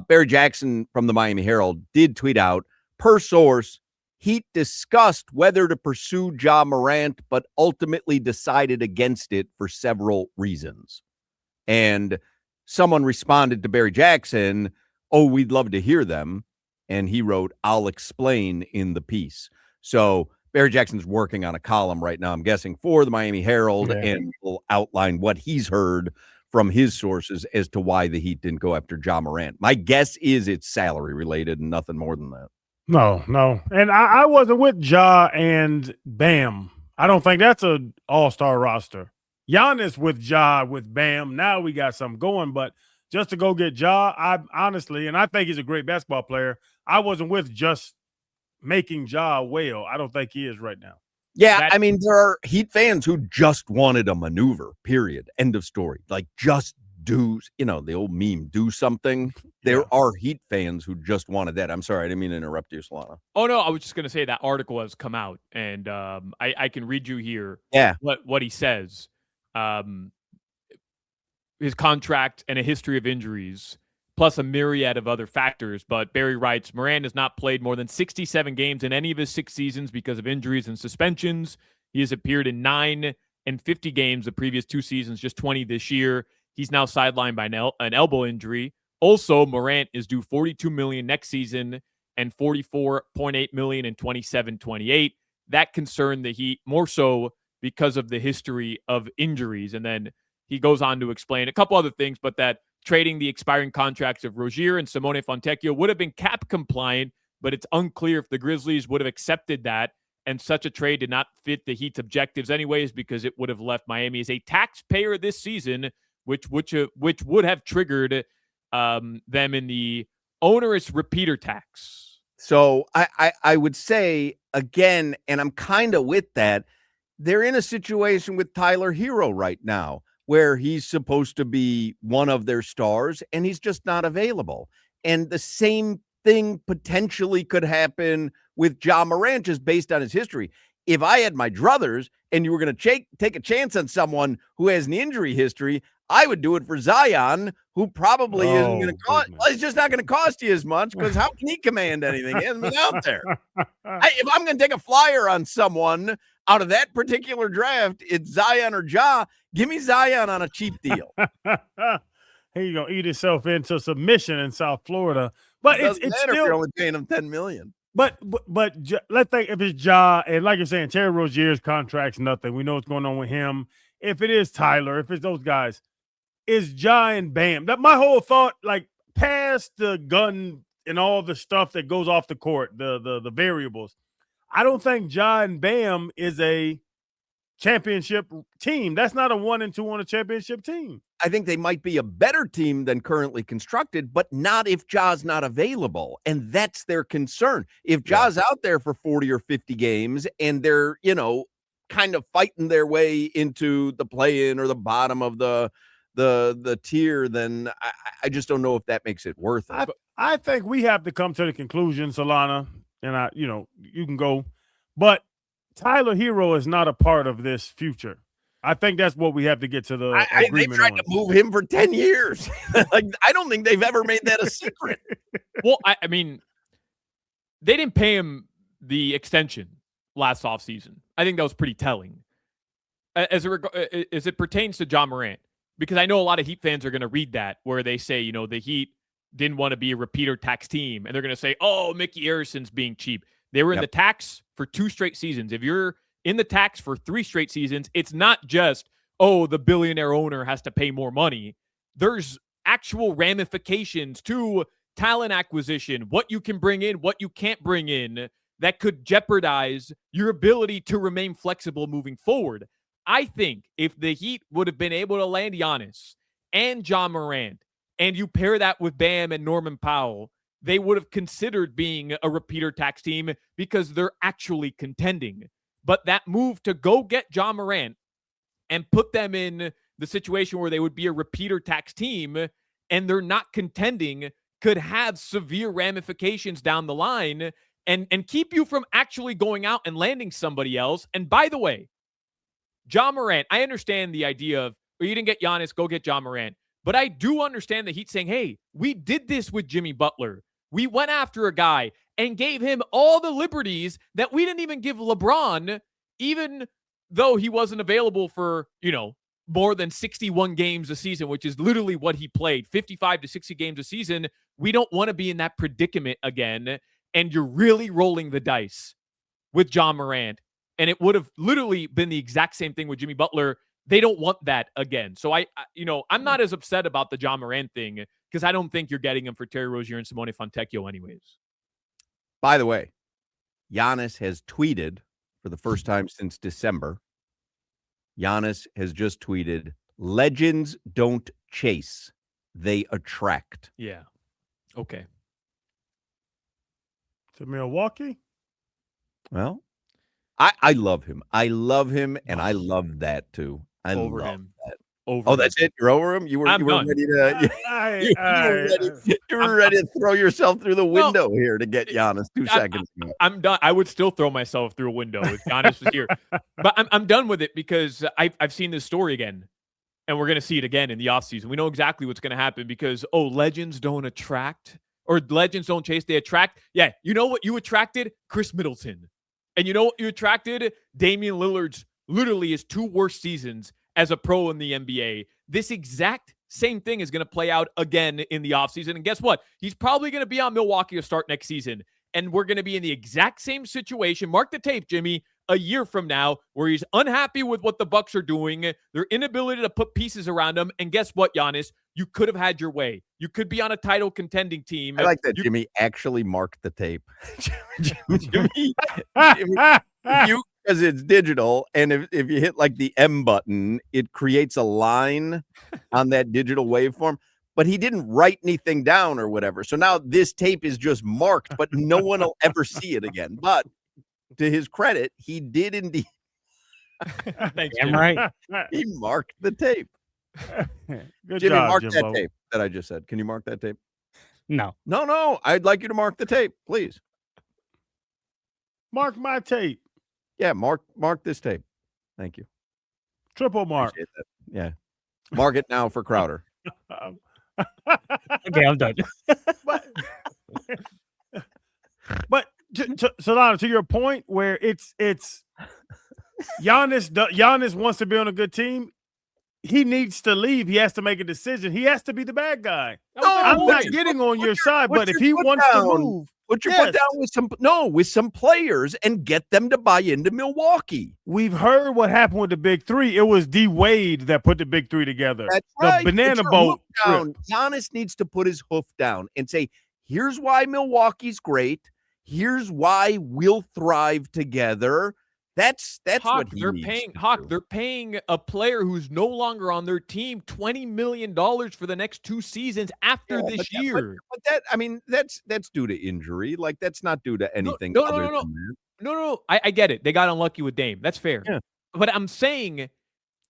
Barry Jackson from the Miami Herald did tweet out, per source, Heat discussed whether to pursue Ja Morant, but ultimately decided against it for several reasons. And someone responded to Barry Jackson, "Oh, we'd love to hear them." And he wrote, "I'll explain in the piece." So Barry Jackson's working on a column right now, I'm guessing, for the Miami Herald, and will outline what he's heard from his sources as to why the Heat didn't go after Ja Morant. My guess is it's salary related and nothing more than that. No. And I wasn't with Ja and Bam. I don't think that's an all-star roster. Giannis with Ja, with Bam. Now we got something going. But just to go get Ja, I honestly, and I think he's a great basketball player, I wasn't with just making Ja well. I don't think he is right now. Yeah, I mean, there are Heat fans who just wanted a maneuver, period. End of story. Like, just do, the old meme, do something. There are Heat fans who just wanted that. I'm sorry, I didn't mean to interrupt you, Solana. Oh, no, I was just going to say that article has come out, and I can read you here what he says. His contract and a history of injuries, plus a myriad of other factors. But Barry writes, Morant has not played more than 67 games in any of his 6 seasons because of injuries and suspensions. He has appeared in 9 and 50 games the previous 2 seasons, just 20 this year. He's now sidelined by an elbow injury. Also, Morant is due $42 million next season and $44.8 million in 27-28. That concerned the Heat more so because of the history of injuries. And then he goes on to explain a couple other things, but that trading the expiring contracts of Rozier and Simone Fontecchio would have been cap compliant, but it's unclear if the Grizzlies would have accepted that. And such a trade did not fit the Heat's objectives anyways, because it would have left Miami as a taxpayer this season, which would have triggered them in the onerous repeater tax. So I would say, again, and I'm kind of with that, they're in a situation with Tyler Hero right now, where he's supposed to be one of their stars, and he's just not available. And the same thing potentially could happen with Ja Morant, just based on his history. If I had my druthers and you were going to take a chance on someone who has an injury history, I would do it for Zion, who probably isn't going to cost. Well, it's just not going to cost you as much, because how can he command anything? He hasn't been out there. If I'm going to take a flyer on someone out of that particular draft, it's Zion or Ja. Give me Zion on a cheap deal. He's going to eat himself into submission in South Florida. But it's still, if you're only paying him $10 million. But let's think if it's Ja, and like you're saying, Terry Rozier's contract's nothing. We know what's going on with him. If it is Tyler, if it's those guys, is Ja and Bam. That my whole thought, like, past the gun and all the stuff that goes off the court, the variables. I don't think Ja and Bam is a championship team. That's not a 1 and 2 on a championship team. I think they might be a better team than currently constructed, but not if Ja's not available. And that's their concern. If Ja's out there for 40 or 50 games and they're, kind of fighting their way into the play-in or the bottom of the tier, then I just don't know if that makes it worth it. I think we have to come to the conclusion, Solana, and you can go, but Tyler Hero is not a part of this future. I think that's what we have to get to the agreement. They tried to move him for 10 years. I don't think they've ever made that a secret. Well, I mean, they didn't pay him the extension last offseason. I think that was pretty telling. As it pertains to Ja Morant, because I know a lot of Heat fans are going to read that where they say, the Heat didn't want to be a repeater tax team. And they're going to say, oh, Mickey Harrison's being cheap. They were in the tax for 2 straight seasons. If you're in the tax for 3 straight seasons, it's not just, oh, the billionaire owner has to pay more money. There's actual ramifications to talent acquisition, what you can bring in, what you can't bring in, that could jeopardize your ability to remain flexible moving forward. I think if the Heat would have been able to land Giannis and Ja Morant, and you pair that with Bam and Norman Powell, they would have considered being a repeater tax team because they're actually contending. But that move to go get Ja Morant and put them in the situation where they would be a repeater tax team and they're not contending could have severe ramifications down the line and keep you from actually going out and landing somebody else. And by the way, Ja Morant, I understand the idea of, you didn't get Giannis, go get Ja Morant. But I do understand the Heat saying, hey, we did this with Jimmy Butler. We went after a guy and gave him all the liberties that we didn't even give LeBron, even though he wasn't available for, more than 61 games a season, which is literally what he played, 55 to 60 games a season. We don't want to be in that predicament again. And you're really rolling the dice with Ja Morant. And it would have literally been the exact same thing with Jimmy Butler. They don't want that again. So I'm not as upset about the Ja Morant thing because I don't think you're getting him for Terry Rozier and Simone Fontecchio anyways. By the way, Giannis has tweeted for the first time since December. Giannis has just tweeted, legends don't chase, they attract. Yeah. Okay. To Milwaukee? Well, I love him. I love him, and I love that too. I Over love him. that. Over Oh, him. that's it? You're over him? You were I'm done. ready to you were ready to throw yourself through the window here to get Giannis 2 seconds ago. I'm done. I would still throw myself through a window if Giannis was here. But I'm done with it because I've seen this story again. And we're going to see it again in the offseason. We know exactly what's going to happen because, legends don't attract or legends don't chase, they attract. Yeah, you know what you attracted? Chris Middleton. And you know what you attracted? Damian Lillard's literally his 2 worst seasons as a pro in the NBA. This exact same thing is going to play out again in the offseason. And guess what? He's probably going to be on Milwaukee to start next season. And we're going to be in the exact same situation. Mark the tape, Jimmy, a year from now, where he's unhappy with what the Bucks are doing, their inability to put pieces around him. And guess what, Giannis? You could have had your way. You could be on a title contending team. I like that Jimmy actually marked the tape. Jimmy, because it's digital, and if you hit like the M button, it creates a line on that digital waveform. But he didn't write anything down or whatever. So now this tape is just marked, but no one will ever see it again. But to his credit, he did indeed. Thanks, Damn Jimmy. right. He marked the tape. Good Jimmy, job, mark Jimbo. that tape that I just said. Can you mark that tape? No. No. I'd like you to mark the tape, please. Mark my tape. Yeah, mark this tape. Thank you. Triple mark. Appreciate that. Yeah. Mark it now for Crowder. Okay, I'm done. But Solana, to your point, where it's Giannis wants to be on a good team. He needs to leave. He has to make a decision. He has to be the bad guy. I'm not getting on your side, but if he wants to move, put your foot down with some players and get them to buy into Milwaukee. We've heard what happened with the big 3. It was D Wade that put the big 3 together. That's right. The banana boat. Giannis needs to put his hoof down and say, here's why Milwaukee's great. Here's why we'll thrive together. That's Hawk, what he they're needs paying. to Hawk, do. they're paying a player who's no longer on their team $20 million for the next 2 seasons after this year. But that's due to injury. Like, that's not due to anything No. other than that. No. I get it. They got unlucky with Dame. That's fair. Yeah. But I'm saying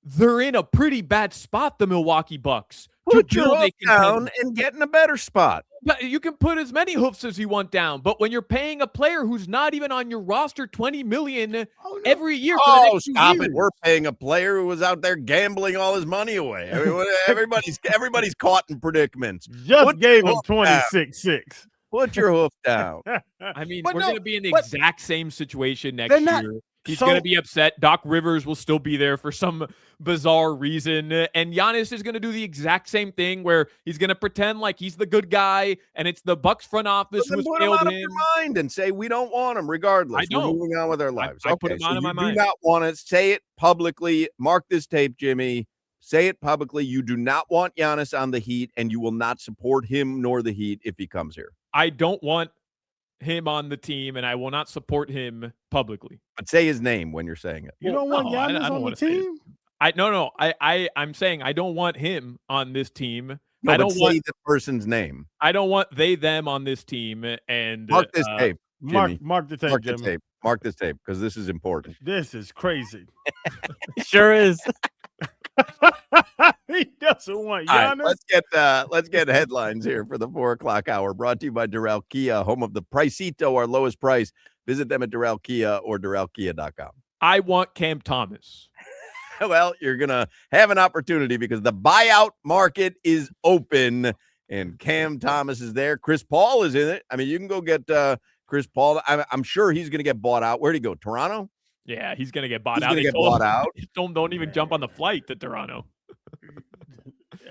they're in a pretty bad spot, the Milwaukee Bucks. Put your hoof down and get in a better spot. But you can put as many hoofs as you want down. But when you're paying a player who's not even on your roster $20 million every year for the next 2 stop years. it. We're paying a player who was out there gambling all his money away. I mean, everybody's caught in predicaments. Just gave him 26-6. Put your hoof down. I mean, But we're no, going to be in the but exact same situation next they're not- year. He's so- going to be upset. Doc Rivers will still be there for some bizarre reason. And Giannis is going to do the exact same thing where he's going to pretend like he's the good guy and it's the Bucks front office who has Put him failed out of him. your mind and say we don't want him regardless. I know. We're moving on with our lives. I put him out of my mind. You do not want to say it publicly. Mark this tape, Jimmy. Say it publicly. You do not want Giannis on the Heat, and you will not support him nor the Heat if he comes here. I don't want him on the team, and I will not support him publicly. But say his name when you're saying it. You don't want No, I Giannis don't on the wanna say it. team? I'm saying I don't want him on this team. No, I don't say want the person's name. I don't want them on this team. And Mark this tape, Jimmy. Mark the tape, Mark this Jimmy. tape. Mark this tape because this is important. This is crazy. Sure is. He doesn't want All right, Giannis. let's get headlines here for the 4:00 hour. Brought to you by Doral Kia, home of the Pricito, our lowest price. Visit them at Doral Kia or DoralKia.com. I want Cam Thomas. Well, you're going to have an opportunity because the buyout market is open and Cam Thomas is there. Chris Paul is in it. I mean, you can go get Chris Paul. I'm sure he's going to get bought out. Where'd he go? Toronto? Yeah, he's going to get bought He's out. going to They get told bought him, out. they told him don't even jump on the flight to Toronto.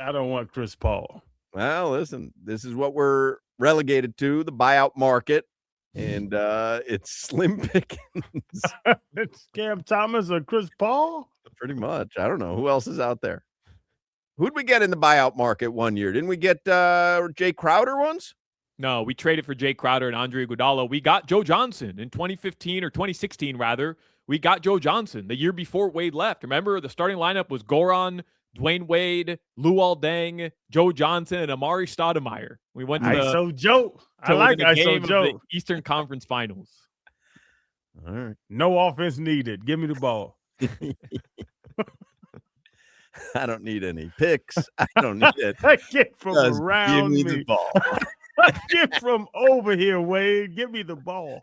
I don't want Chris Paul. Well, listen, this is what we're relegated to, the buyout market, and it's slim pickings. It's Cam Thomas or Chris Paul? Pretty much. I don't know. Who else is out there? Who'd we get in the buyout market one year? Didn't we get Jay Crowder once? No, we traded for Jay Crowder and Andre Iguodala. We got Joe Johnson in 2015 or 2016, rather. We got Joe Johnson the year before Wade left. Remember, the starting lineup was Goran, Dwayne Wade, Luol Deng, Joe Johnson, and Amari Stoudemire. We went to ISO Joe. I like the game ISO of Joe. the Eastern Conference Finals. All right. No offense needed. Give me the ball. I don't need any picks. I don't need it. Get from Just around give me me. the ball. Get from over here, Wade. Give me the ball.